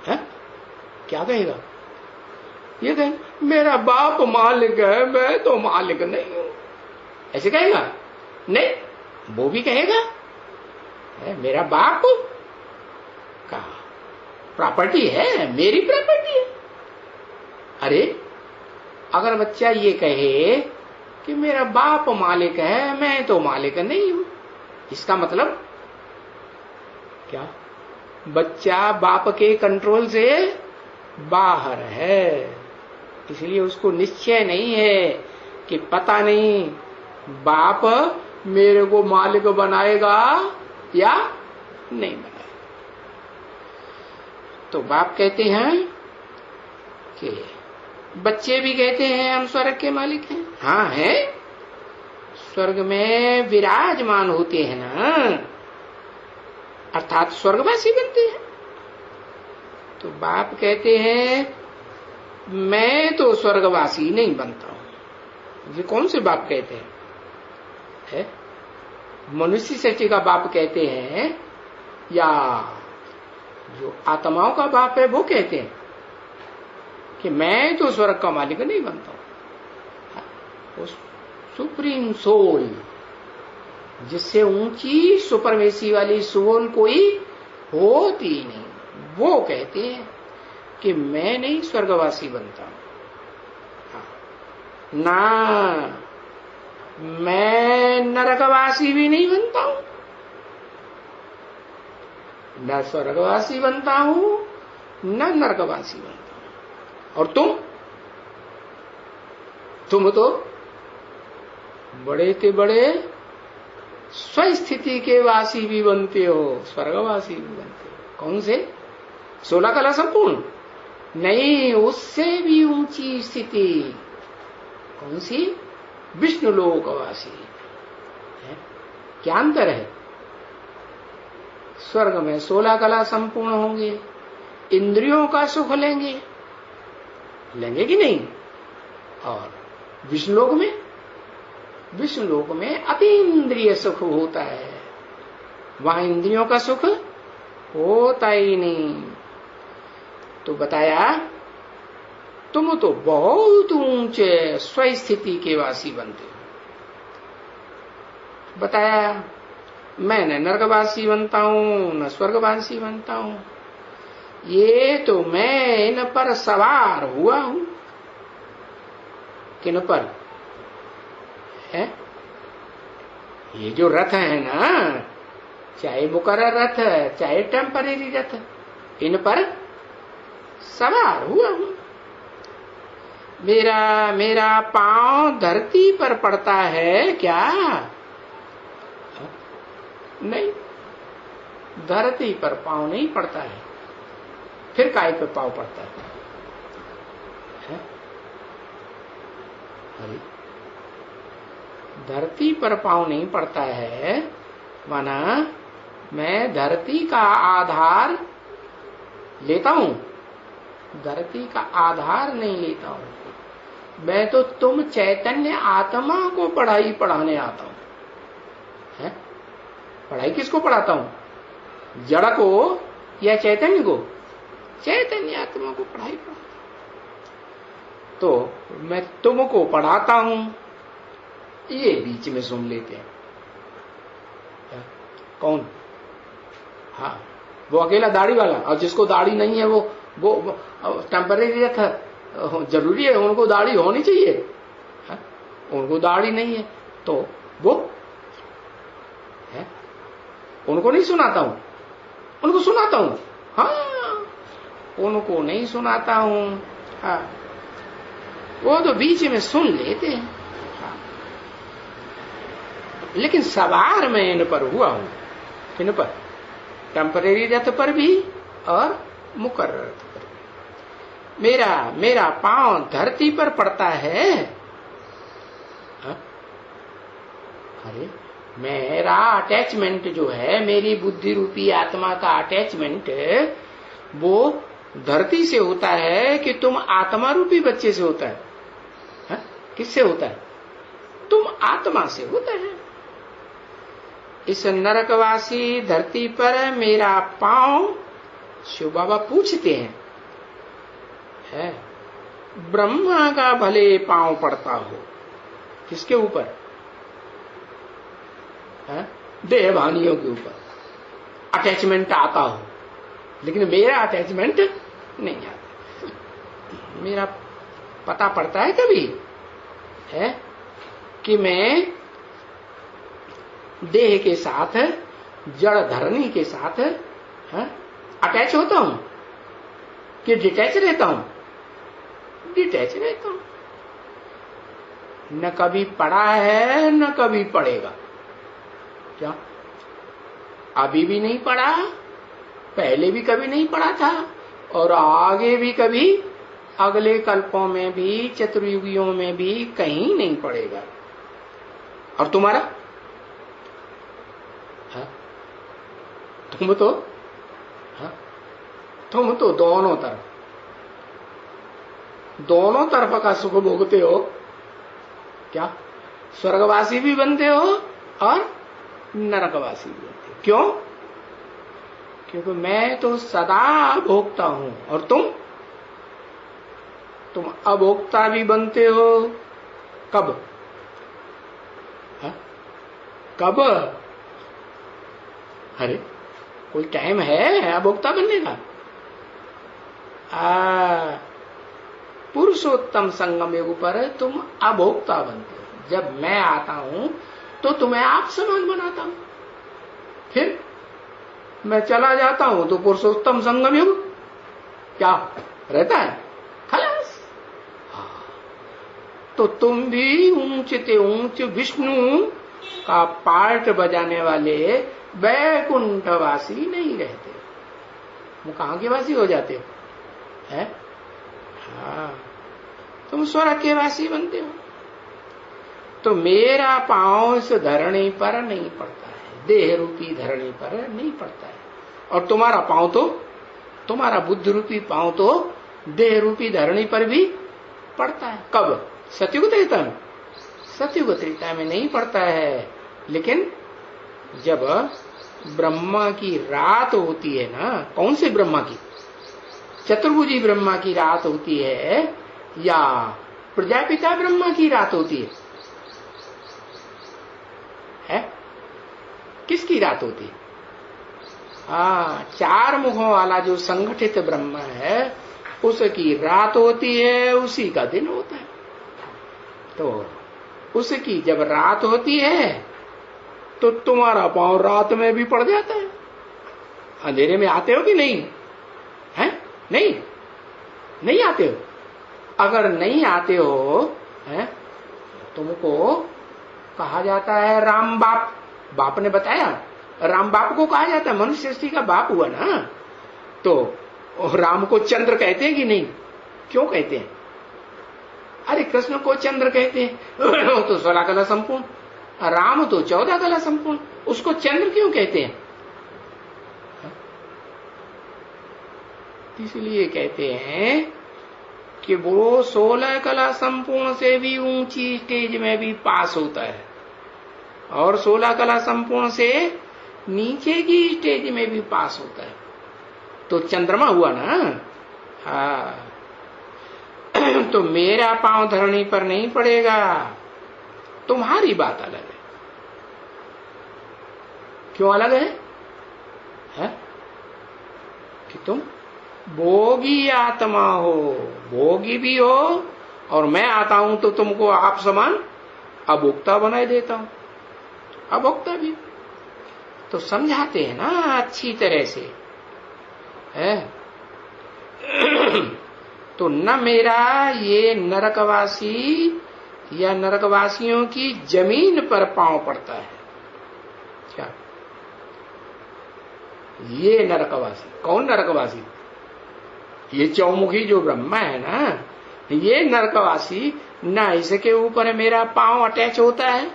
है? क्या कहेगा, ये कहेगा मेरा बाप मालिक है, मैं तो मालिक नहीं हूं, ऐसे कहेगा। नहीं, वो भी कहेगा मेरा बाप का प्रॉपर्टी है, मेरी प्रॉपर्टी है। अरे अगर बच्चा ये कहे कि मेरा बाप मालिक है, मैं तो मालिक नहीं हूं, इसका मतलब क्या, बच्चा बाप के कंट्रोल से बाहर है। इसलिए उसको निश्चय नहीं है कि पता नहीं बाप मेरे को मालिक बनाएगा या नहीं बनाएगा। तो बाप कहते हैं कि बच्चे भी कहते हैं हम स्वर्ग के मालिक हैं। हाँ है, स्वर्ग में विराजमान होते हैं ना, अर्थात स्वर्गवासी बनते हैं। तो बाप कहते हैं मैं तो स्वर्गवासी नहीं बनता हूं। ये कौन से बाप कहते हैं, है? मनुष्य सृष्टि का बाप कहते हैं या जो आत्माओं का बाप है वो कहते हैं कि मैं तो स्वर्ग का मालिक नहीं बनता हूं। उस सुप्रीम सोल, जिससे ऊंची सुपरमेसी वाली सोल कोई होती नहीं, वो कहते हैं कि मैं नहीं स्वर्गवासी बनता हूं ना, मैं नरकवासी भी नहीं बनता हूं, न स्वर्गवासी बनता हूं न नरकवासी बनता हूं। और तुम तो बड़े के बड़े स्वस्थिति के वासी भी बनते हो, स्वर्गवासी भी बनते हो। कौन से? 16 कला संपूर्ण नहीं, उससे भी ऊंची स्थिति। कौन सी? विष्णु लोकवासी है। क्या अंतर है? स्वर्ग में 16 कला संपूर्ण होंगे, इंद्रियों का सुख लेंगे कि नहीं। और विष्णुलोक में, विष्णुलोक में अतीन्द्रिय सुख होता है, वहां इंद्रियों का सुख होता ही नहीं। तो बताया तुम तो बहुत ऊंचे स्वस्थिति के वासी बनते हो। बताया मैं न नरकवासी बनता हूं न स्वर्गवासी बनता हूं, ये तो मैं इन पर सवार हुआ हूं। किन पर है? ये जो रथ है ना, चाहे मुकर्रर रथ चाहे टेम्परेरी रथ, इन पर सवार हुआ हूं। मेरा पांव धरती पर पड़ता है क्या? नहीं, धरती पर पांव नहीं पड़ता है, फिर काय पे पांव पड़ता है? अरे धरती पर पांव नहीं पड़ता है, माना मैं धरती का आधार लेता हूं, धरती का आधार नहीं लेता हूं। मैं तो तुम चैतन्य आत्मा को पढ़ाने आता हूं। है? पढ़ाई किसको पढ़ाता हूं? जड़ को या चैतन्य को? चैतन्य आत्मा को पढ़ाई पढ़ाता हूं। तो मैं तुमको पढ़ाता हूं, ये बीच में सुन लेते हैं। कौन? हाँ, वो अकेला दाढ़ी वाला, और जिसको दाढ़ी नहीं है वो टेम्परेरी था, जरूरी है उनको दाढ़ी होनी चाहिए, है? उनको दाढ़ी नहीं है तो वो है, उनको नहीं सुनाता हूं, उनको सुनाता हूं। हाँ, उनको नहीं सुनाता हूं। हाँ, वो तो बीच में सुन लेते हैं। हाँ, लेकिन सवार मैं इन पर हुआ हूं। इन पर? टेम्परेरी रथ पर भी और मुकर्रर रथ पर भी। मेरा पांव धरती पर पड़ता है अरे मेरा अटैचमेंट जो है, मेरी बुद्धि रूपी आत्मा का अटैचमेंट वो धरती से होता है कि तुम आत्मा रूपी बच्चे से होता है? किससे होता है? तुम आत्मा से होता है। इस नरकवासी धरती पर मेरा पांव, शिव बाबा पूछते हैं, है ब्रह्मा का भले पांव पड़ता हो, किसके ऊपर? देहभानियों के ऊपर अटैचमेंट आता हो, लेकिन मेरा अटैचमेंट नहीं आता। मेरा पता पड़ता है कभी है कि मैं देह के साथ, जड़ धरनी के साथ अटैच होता हूं कि डिटैच रहता हूं? डिटैच रहता हूं। न कभी पड़ा है न कभी पड़ेगा। क्या? अभी भी नहीं पड़ा, पहले भी कभी नहीं पड़ा था, और आगे भी कभी, अगले कल्पों में भी, चतुर्युगियों में भी कहीं नहीं पड़ेगा। और तुम्हारा? तुम तो दोनों तरफ का सुख भोगते हो। क्या? स्वर्गवासी भी बनते हो और नरकवासी भी बनते हो। क्यों? क्योंकि मैं तो सदा भोगता हूं और तुम अभोक्ता भी बनते हो। कब? कब? अरे कोई टाइम है अभोक्ता बनने का? पुरुषोत्तम संगम युग पर तुम अभोक्ता बनते हो। जब मैं आता हूं तो तुम्हें आप समान बनाता हूं, फिर मैं चला जाता हूं तो पुरुषोत्तम संगम युग क्या रहता है? खलास। तो तुम भी ऊंचते ऊंच विष्णु का पार्ट बजाने वाले वैकुंठवासी नहीं रहते। वो कहां के वासी हो जाते हो? है? हाँ, तुम स्वर्ग के वासी बनते हो। तो मेरा पांव इस धरणी पर नहीं पड़ता है, देह रूपी धरणी पर नहीं पड़ता है। और तुम्हारा पांव तो, तुम्हारा बुद्धि रूपी पांव तो देह रूपी धरणी पर भी पड़ता है। कब? सतयुग त्रेता में? सतयुग त्रेता में नहीं पड़ता है, लेकिन जब ब्रह्मा की रात होती है ना, कौन से ब्रह्मा की? चतुर्भुजी ब्रह्मा की रात होती है या प्रजापिता ब्रह्मा की रात होती है? किसकी रात होती है? चार मुखों वाला जो संगठित ब्रह्मा है उसकी रात होती है, उसी का दिन होता है। तो उसकी जब रात होती है तो तुम्हारा पांव रात में भी पड़ जाता है। अंधेरे में आते हो कि नहीं? है? नहीं आते हो। अगर नहीं आते हो है, तुमको कहा जाता है राम बाप। बाप ने बताया, राम बाप को कहा जाता है, मनुष्य सृष्टि का बाप हुआ ना। तो राम को चंद्र कहते हैं कि नहीं? क्यों कहते हैं? अरे कृष्ण को चंद्र कहते हैं, तो 16 कला संपूर्ण। राम तो 14 कला संपूर्ण, उसको चंद्र क्यों कहते हैं? इसलिए कहते हैं कि वो 16 कला संपूर्ण से भी ऊंची स्टेज में भी पास होता है, और 16 कला संपूर्ण से नीचे की स्टेज में भी पास होता है। तो चंद्रमा हुआ ना। हाँ, तो मेरा पांव धरणी पर नहीं पड़ेगा। तुम्हारी बात अलग है। क्यों अलग है? कि तुम भोगी आत्मा हो, भोगी भी हो, और मैं आता हूं तो तुमको आप समान अभोक्ता बनाए देता हूं। अभोक्ता भी तो समझाते हैं ना अच्छी तरह से, है? तो न मेरा ये नरकवासी या नरकवासियों की जमीन पर पांव पड़ता है। क्या? ये नरकवासी। कौन नरकवासी? ये चौमुखी जो ब्रह्मा है ना, ये नरकवासी, ना इसके ऊपर मेरा पांव अटैच होता है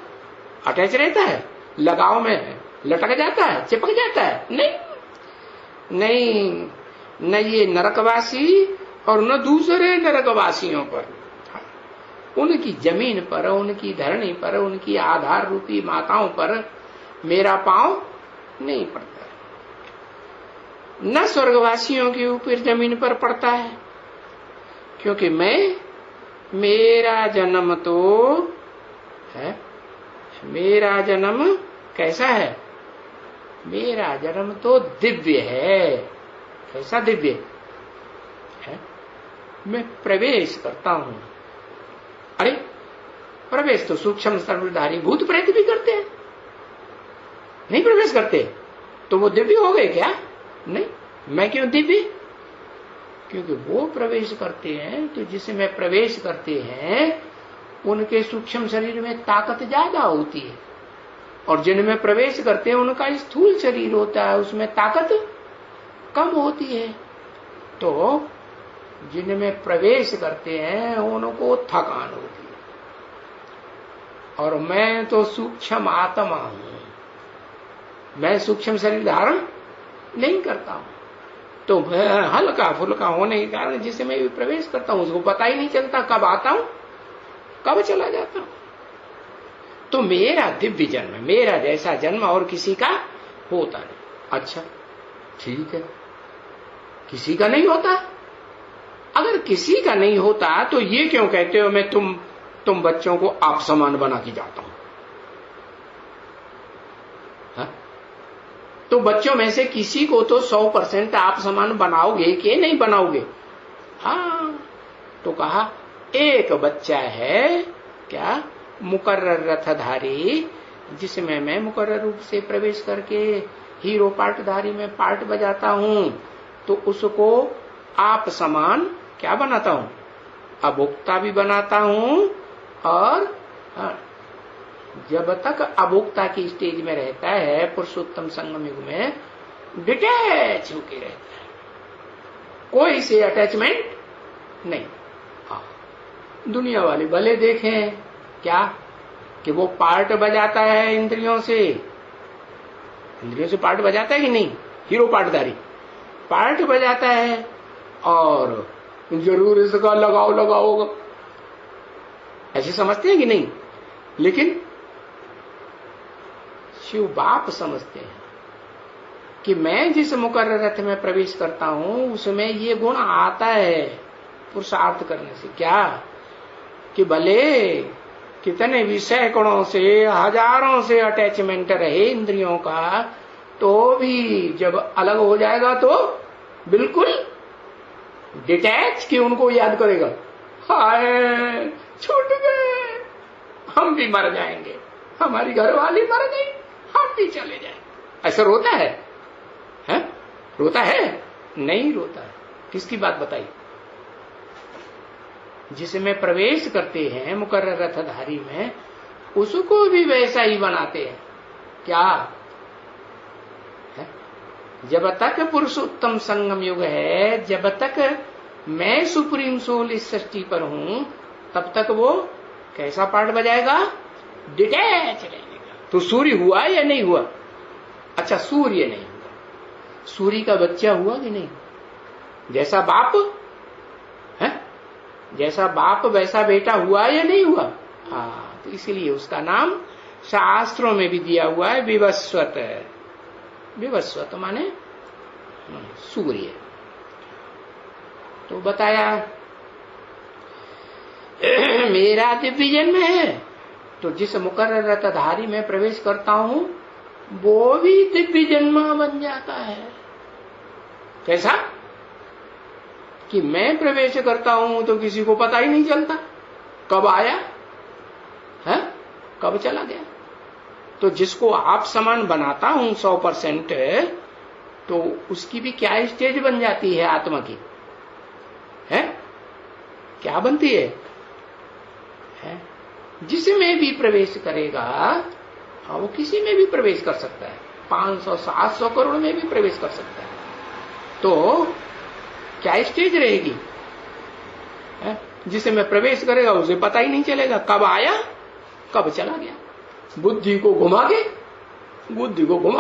अटैच रहता है, लगाव में लटक जाता है, चिपक जाता है? नहीं नहीं, न ये नरकवासी और न दूसरे नरकवासियों पर, उनकी जमीन पर, उनकी धरणी पर, उनकी आधार रूपी माताओं पर मेरा पांव नहीं पड़ता है। न स्वर्गवासियों के ऊपर जमीन पर पड़ता है, क्योंकि मेरा जन्म तो है, मेरा जन्म कैसा है? मेरा जन्म तो दिव्य है। कैसा दिव्य है? मैं प्रवेश करता हूं। अरे प्रवेश तो सूक्ष्म सर्वधारी भूत प्रेत भी करते हैं, नहीं प्रवेश करते? तो वो दिव्य हो गए क्या? नहीं। मैं क्यों दिव्य? क्योंकि वो प्रवेश करते हैं, तो जिसमें प्रवेश करते हैं उनके सूक्ष्म शरीर में ताकत ज्यादा होती है, और जिनमें प्रवेश करते हैं उनका स्थूल शरीर होता है, उसमें ताकत कम होती है। तो जिनमें प्रवेश करते हैं उनको थकान होती है, और मैं तो सूक्ष्म आत्मा हूं, मैं सूक्ष्म शरीर धारण नहीं करता हूं। तो हल्का फुल्का होने के कारण जिसे मैं भी प्रवेश करता हूं उसको पता ही नहीं चलता कब आता हूं कब चला जाता हूं। तो मेरा दिव्य जन्म, मेरा जैसा जन्म और किसी का होता नहीं। अच्छा ठीक है, किसी का नहीं होता। अगर किसी का नहीं होता तो ये क्यों कहते हो मैं तुम बच्चों को आप समान बना के जाता हूं? तो बच्चों में से किसी को तो 100% आप समान बनाओगे कि नहीं बनाओगे? हाँ, तो कहा एक बच्चा है क्या मुकर्रर रथधारी, जिसमें मैं मुकर्रर रूप से प्रवेश करके हीरो पार्टधारी में पार्ट बजाता हूं, तो उसको आप समान क्या बनाता हूं? अभोक्ता भी बनाता हूं, और जब तक अभोक्ता की स्टेज में रहता है पुरुषोत्तम संगम युग में डिटैच होके रहता है, कोई से अटैचमेंट नहीं। दुनिया वाले भले देखें क्या कि वो पार्ट बजाता है इंद्रियों से पार्ट बजाता है कि नहीं? हीरो पार्टधारी पार्ट बजाता है, और जरूर इसका लगाव होगा, ऐसे समझते हैं कि नहीं? लेकिन शिव बाप समझते हैं कि मैं जिस मुकर्रर रथ में प्रवेश करता हूं उसमें ये गुण आता है पुरुषार्थ करने से। क्या कि भले कितने भी सैकड़ों से हजारों से अटैचमेंट रहे इंद्रियों का, तो भी जब अलग हो जाएगा तो बिल्कुल डिटैच कि उनको याद करेगा, हाय छूट गए, हम भी मर जाएंगे, हमारी घरवाली मर गई, हम भी चले जाएंगे। ऐसा रोता है? रोता है? नहीं रोता है। किसकी बात बताई? जिसमें प्रवेश करते हैं मुकर्रर रथधारी में, उसको भी वैसा ही बनाते हैं। क्या है? जब तक पुरुषोत्तम संगम युग है, जब तक मैं सुप्रीम सोल इस सृष्टि पर हूं, तब तक वो कैसा पार्ट बजाएगा? डिटैच रहेगा। तो सूर्य हुआ या नहीं हुआ? अच्छा, सूर्य नहीं हुआ, सूर्य का बच्चा हुआ कि नहीं? जैसा बाप है, जैसा बाप वैसा बेटा हुआ या नहीं हुआ? हाँ, तो इसीलिए उसका नाम शास्त्रों में भी दिया हुआ है विवस्वत। विवस्वत माने सूर्य। तो बताया मेरा दिव्य जन्म है, तो जिस मुकर्रर रथधारी में प्रवेश करता हूं वो भी दिव्य जन्म बन जाता है। कैसा कि मैं प्रवेश करता हूं तो किसी को पता ही नहीं चलता कब आया है कब चला गया। तो जिसको आप समान बनाता हूं 100%, तो उसकी भी क्या स्टेज बन जाती है आत्मा की? है क्या बनती है? जिसमें भी प्रवेश करेगा, हाँ, वो किसी में भी प्रवेश कर सकता है, 500-700 करोड़ में भी प्रवेश कर सकता है। तो क्या स्टेज रहेगी? जिसे में प्रवेश करेगा उसे पता ही नहीं चलेगा कब आया कब चला गया। बुद्धि को घुमा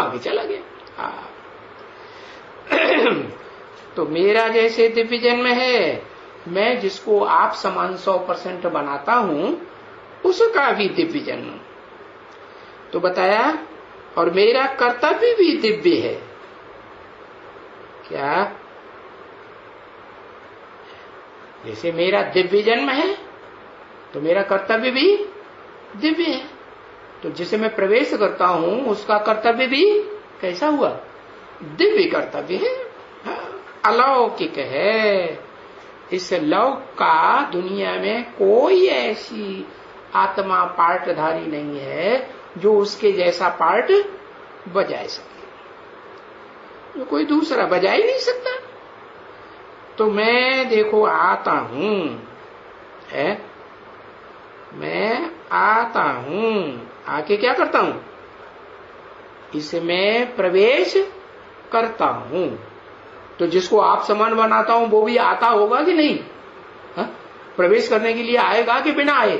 के चला गया। हाँ। तो मेरा जैसे दिव्य जन्म है, मैं जिसको आप समान 100% बनाता हूं, उसका भी दिव्य जन्म। तो बताया, और मेरा कर्तव्य भी दिव्य है। क्या? जैसे मेरा दिव्य जन्म है तो मेरा कर्तव्य भी दिव्य है। तो जिसे मैं प्रवेश करता हूं उसका कर्तव्य भी कैसा हुआ? दिव्य कर्तव्य है। हाँ, अलौकिक है। इस लौक का दुनिया में कोई ऐसी आत्मा पार्टधारी नहीं है जो उसके जैसा पार्ट बजा सके। जो कोई दूसरा बजा ही नहीं सकता। तो मैं देखो आता हूं, है, मैं आता हूं, आके क्या करता हूं? इसमें प्रवेश करता हूं। तो जिसको आप समान बनाता हूं वो भी आता होगा कि नहीं? हा? प्रवेश करने के लिए आएगा कि बिना आए?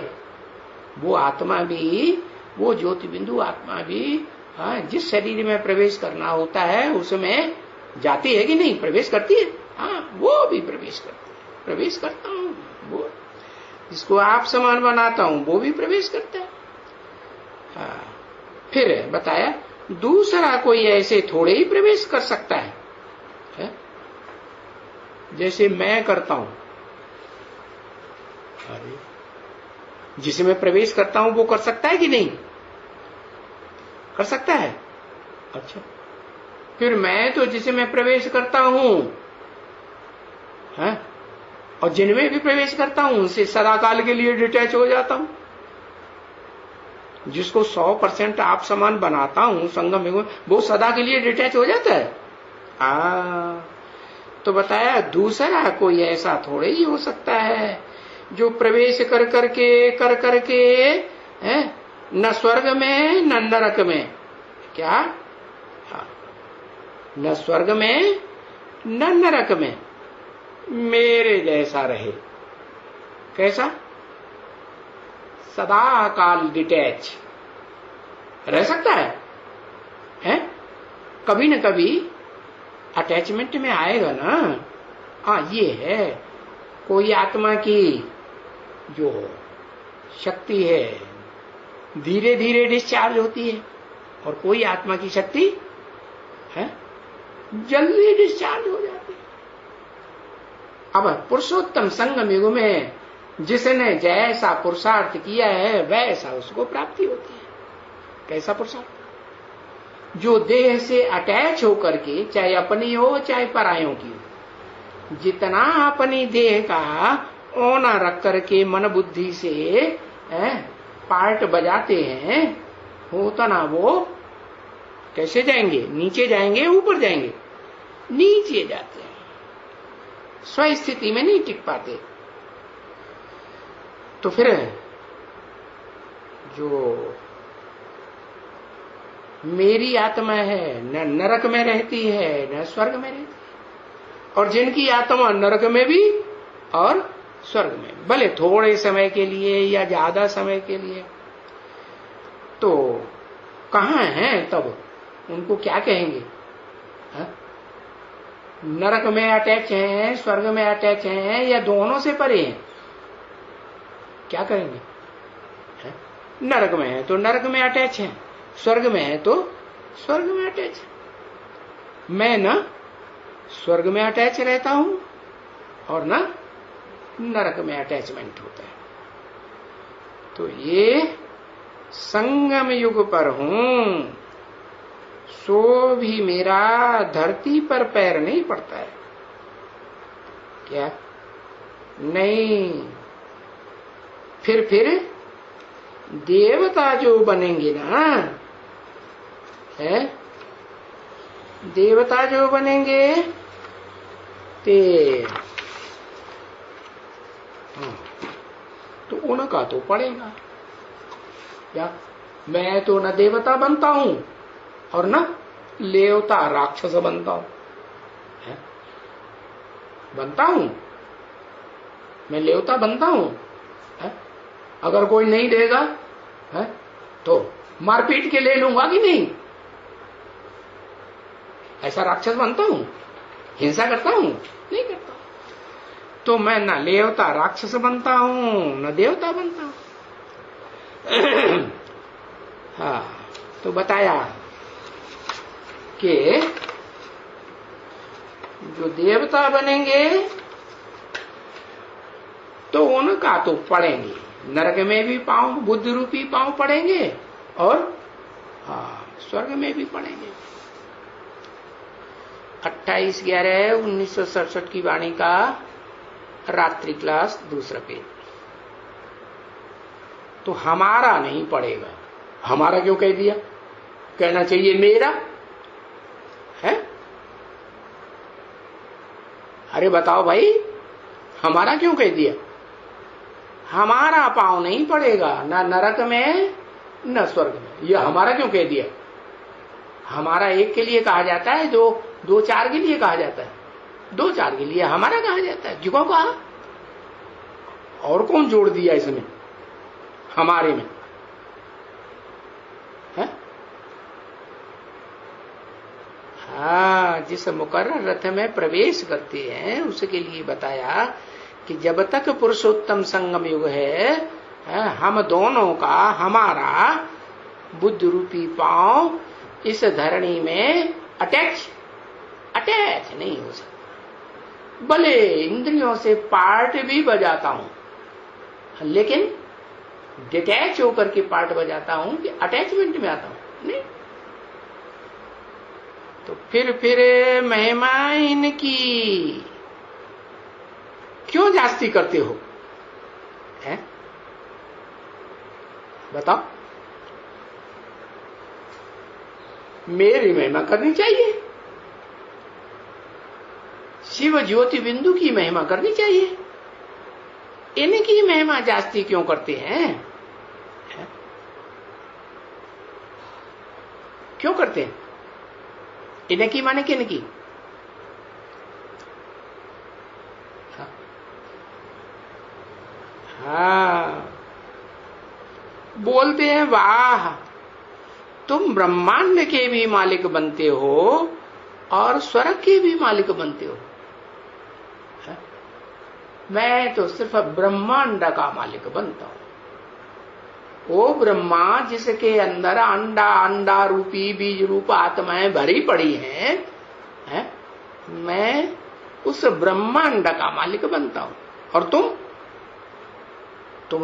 वो आत्मा भी, वो ज्योति बिंदु आत्मा भी, हाँ, जिस शरीर में प्रवेश करना होता है उसमें जाती है कि नहीं? प्रवेश करती है। हाँ, वो भी प्रवेश करती है। प्रवेश करता हूं, वो जिसको आप समान बनाता हूं वो भी प्रवेश करता है। हाँ, फिर बताया, दूसरा कोई ऐसे थोड़े ही प्रवेश कर सकता है? जैसे मैं करता हूं, अरे जिसे मैं प्रवेश करता हूं वो कर सकता है कि नहीं? कर सकता है। अच्छा, फिर मैं तो जिसे मैं प्रवेश करता हूं, है, और जिनमें भी प्रवेश करता हूं उनसे सदाकाल के लिए डिटैच हो जाता हूं। जिसको 100% आप समान बनाता हूं संगम में, वो सदा के लिए डिटैच हो जाता है। तो बताया, दूसरा कोई ऐसा थोड़े ही हो सकता है जो प्रवेश कर करके है, न स्वर्ग में न नरक में। क्या? हाँ, न स्वर्ग में न नरक में मेरे जैसा रहे। कैसा? सदा काल डिटैच रह सकता है? कभी न कभी अटैचमेंट में आएगा ना। हाँ, ये है, कोई आत्मा की जो शक्ति है धीरे धीरे डिस्चार्ज होती है, और कोई आत्मा की शक्ति है जल्दी डिस्चार्ज हो जाती है। अब पुरुषोत्तम संगम युग में जिसने जैसा पुरुषार्थ किया है वैसा उसको प्राप्ति होती है। कैसा पुरुषार्थ? जो देह से अटैच होकर के, चाहे अपनी हो चाहे परायों की हो, जितना अपनी देह का ओना रख करके मन बुद्धि से पार्ट बजाते हैं, होता ना वो कैसे जाएंगे? नीचे जाएंगे, ऊपर जाएंगे? नीचे जाते हैं, स्वस्थिति में नहीं टिक पाते। तो फिर जो मेरी आत्मा है न नरक में रहती है न स्वर्ग में रहती है, और जिनकी आत्मा नरक में भी और स्वर्ग में, भले थोड़े समय के लिए या ज्यादा समय के लिए, तो कहां हैं तब? उनको क्या कहेंगे? नरक में अटैच हैं, स्वर्ग में अटैच हैं, या दोनों से परे हैं? क्या करेंगे? नरक में है तो नरक में अटैच है, स्वर्ग में है तो स्वर्ग में अटैच है। मैं न स्वर्ग में अटैच रहता हूं और न नरक में अटैचमेंट होता है। तो ये संगम युग पर हूं, सो भी मेरा धरती पर पैर नहीं पड़ता है। क्या? नहीं। फिर देवता जो बनेंगे ना, है, देवता जो बनेंगे तो उनका तो पड़ेगा। क्या? मैं तो न देवता बनता हूं और न लेवता राक्षस बनता हूं। बनता हूं मैं, लेवता बनता हूं। अगर कोई नहीं देगा है तो मारपीट के ले लूंगा कि नहीं? ऐसा राक्षस बनता हूं? हिंसा करता हूं? नहीं करता। तो मैं न लेवता राक्षस बनता हूं न देवता बनता हूं। हाँ, तो बताया कि जो देवता बनेंगे तो उनका तो पड़ेंगे, नरक में भी पांव, बुद्ध रूपी पांव पड़ेंगे और स्वर्ग में भी पड़ेंगे। 28/11/1967 की वाणी का रात्रि क्लास दूसरा पेज। तो हमारा नहीं पड़ेगा। हमारा क्यों कह दिया? कहना चाहिए मेरा है। अरे बताओ भाई, हमारा क्यों कह दिया? हमारा पांव नहीं पड़ेगा ना नरक में न स्वर्ग में। यह हमारा क्यों कह दिया? हमारा एक के लिए कहा जाता है, दो चार के लिए कहा जाता है, 2-4 के लिए हमारा कहा जाता है। क्यों कहा? और कौन जोड़ दिया इसमें हमारे में? है? हाँ, जिस मुकर्रर रथ में प्रवेश करते हैं उसके लिए बताया कि जब तक पुरुषोत्तम संगम युग है, हम दोनों का, हमारा बुद्ध रूपी पांव इस धरणी में अटैच नहीं हो सकता। भले इंद्रियों से पार्ट भी बजाता हूं, लेकिन डिटैच होकर के पार्ट बजाता हूं कि अटैचमेंट में आता हूं नहीं। तो फिर महिमा इनकी क्यों जास्ती करते हो? है? बताओ। मेरी महिमा करनी चाहिए, शिव ज्योति बिंदु की महिमा करनी चाहिए। इनकी महिमा जास्ती क्यों करते हैं? है? क्यों करते हैं? इनकी माने किनकी? हाँ, बोलते हैं वाह, तुम ब्रह्मांड के भी मालिक बनते हो और स्वर्ग के भी मालिक बनते हो। है? मैं तो सिर्फ ब्रह्मांड का मालिक बनता हूं। वो ब्रह्मा जिसके अंदर अंडा रूपी बीज रूप आत्माएं भरी पड़ी हैं, है? मैं उस ब्रह्मांड का मालिक बनता हूं। और तुम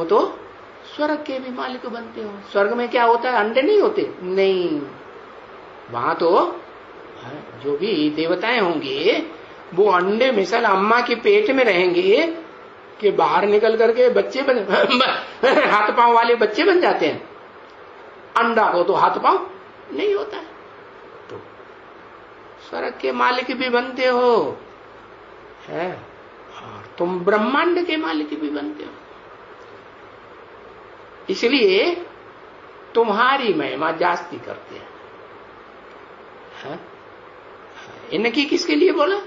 तो स्वर्ग के भी मालिक बनते हो। स्वर्ग में क्या होता है? अंडे नहीं होते? नहीं, वहां तो जो भी देवताएं होंगे वो अंडे मिसल अम्मा के पेट में रहेंगे कि बाहर निकल करके बच्चे बन हाथ पांव वाले बच्चे बन जाते हैं। अंडा को तो हाथ पांव नहीं होता है। तो स्वर्ग के मालिक भी बनते हो, है? और तुम ब्रह्मांड के मालिक भी बनते हो। इसलिए तुम्हारी महिमा जास्ती करते हैं। इनकी किसके लिए बोला?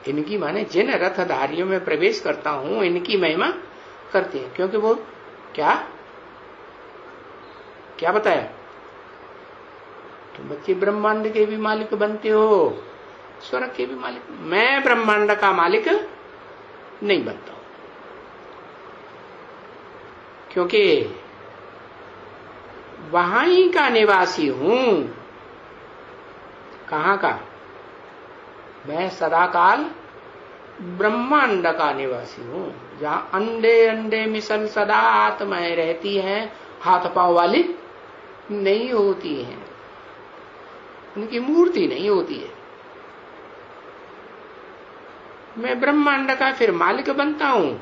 इनकी माने जिन रथधारियों में प्रवेश करता हूं इनकी महिमा करते हैं, क्योंकि वो क्या बताया? तुम बच्चे ब्रह्मांड के भी मालिक बनते हो, स्वर्ग के भी मालिक। मैं ब्रह्मांड का मालिक नहीं बनता हूं, क्योंकि वहां ही का निवासी हूं। कहां का? मैं सदाकाल ब्रह्मांड का निवासी हूं, जहां अंडे मिसल सदा आत्माएं रहती हैं, हाथ पांव वाली नहीं होती हैं, उनकी मूर्ति नहीं होती है। मैं ब्रह्मांड का फिर मालिक बनता हूं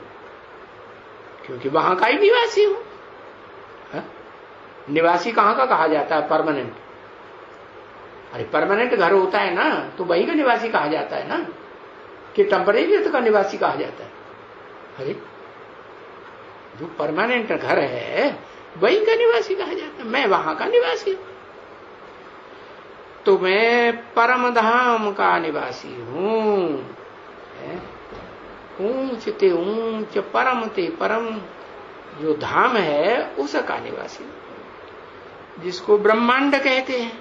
क्योंकि वहां का ही निवासी हूं। निवासी कहां का कहा जाता है? परमानेंट। अरे परमानेंट घर होता है ना, तो वही का निवासी कहा जाता है ना, कि टेम्परेरी का निवासी कहा जाता है। अरे जो परमानेंट घर है वही का निवासी कहा जाता है। मैं वहां का निवासी हूं, तो मैं परम धाम का निवासी हूं। ऊंच ते ऊंच, परम ते परम जो धाम है उसका निवासी। जिसको ब्रह्मांड कहते हैं,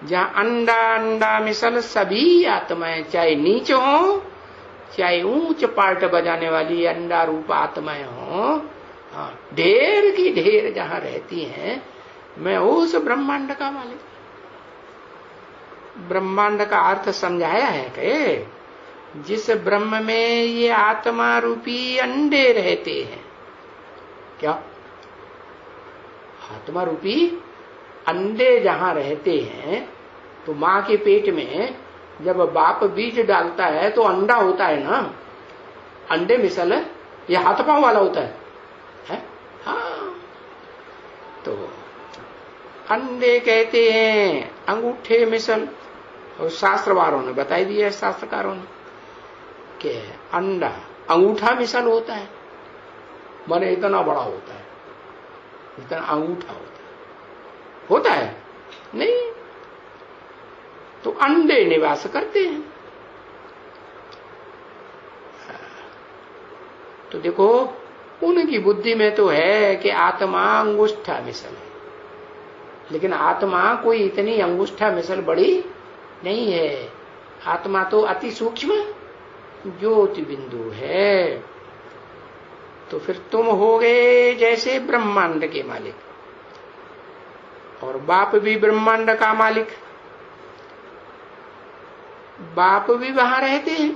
जहां अंडा अंडा मिसल सभी आत्माएं, चाहे नीच हो चाहे ऊंच पार्ट बजाने वाली अंडा रूप आत्माएं हो, ढेर की ढेर जहां रहती हैं, मैं उस ब्रह्मांड का मालिक। ब्रह्मांड का अर्थ समझाया है कि जिस ब्रह्म में ये आत्मा रूपी अंडे रहते हैं, क्या आत्मा रूपी अंडे जहां रहते हैं, तो मां के पेट में जब बाप बीज डालता है तो अंडा होता है ना, अंडे मिसल ये हाथ पांव वाला होता है? हाँ, तो अंडे कहते हैं अंगूठे मिसल, और शास्त्र वालों ने बताई दिया है, शास्त्रकारों ने, कि अंडा अंगूठा मिसल होता है, माने इतना बड़ा होता है, इतना अंगूठा होता है नहीं, तो अंडे निवास करते हैं। तो देखो उनकी बुद्धि में तो है कि आत्मा अंगुष्ठा मिसल है, लेकिन आत्मा कोई इतनी अंगुष्ठा मिसल बड़ी नहीं है। आत्मा तो अति सूक्ष्म ज्योति बिंदु है। तो फिर तुम हो गए जैसे ब्रह्मांड के मालिक, और बाप भी ब्रह्मांड का मालिक, बाप भी वहां रहते हैं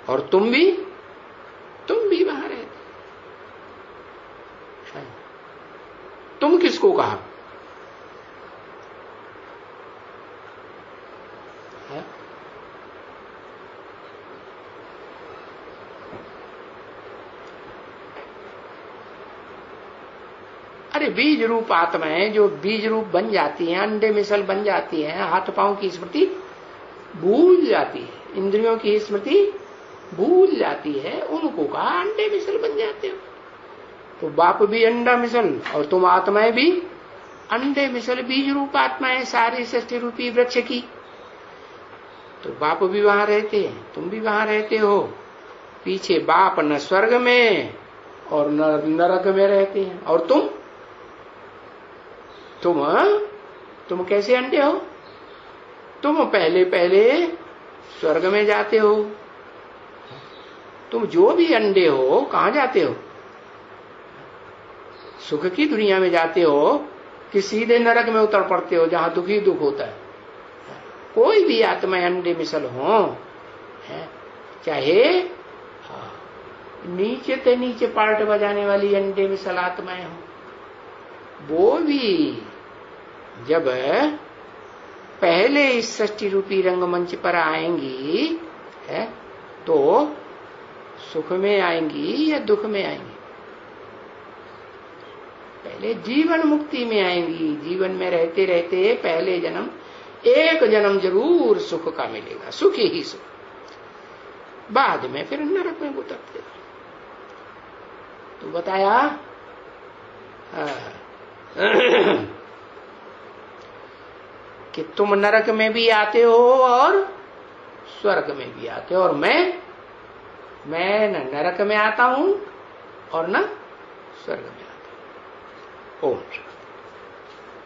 और तुम भी वहां रहते। तुम किसको कहा? अरे बीज रूप आत्माएं जो बीज रूप बन जाती हैं, अंडे मिसल बन जाती हैं, हाथ पांव की स्मृति भूल जाती है, इंद्रियों की स्मृति भूल जाती है, उनको कहा अंडे मिसल बन जाते हो। तो बाप भी अंडा मिसल और तुम आत्माएं भी अंडे मिसल, बीज रूप आत्माएं सारी सृष्टि रूपी वृक्ष की। तो बाप भी वहां रहते हैं, तुम भी वहां रहते हो। पीछे बाप न स्वर्ग में और न नरक में रहते हैं, और तुम कैसे अंडे हो? तुम पहले स्वर्ग में जाते हो। तुम जो भी अंडे हो कहां जाते हो? सुख की दुनिया में जाते हो कि सीधे नरक में उतर पड़ते हो जहां दुखी दुख होता है? कोई भी आत्मा अंडे मिसल हो, चाहे नीचे से नीचे पार्ट बजाने वाली अंडे मिसल आत्माएं हो, वो भी जब पहले इस सृष्टि रूपी रंगमंच पर आएंगी तो सुख में आएंगी या दुख में आएंगी? पहले जीवन मुक्ति में आएंगी। जीवन में रहते रहते पहले जन्म, एक जन्म जरूर सुख का मिलेगा, सुख ही सुख, बाद में फिर नरक में उतरते। तो बताया कि तुम नरक में भी आते हो और स्वर्ग में भी आते हो, और मैं न नरक में आता हूं और न स्वर्ग में आता हूं। ओम।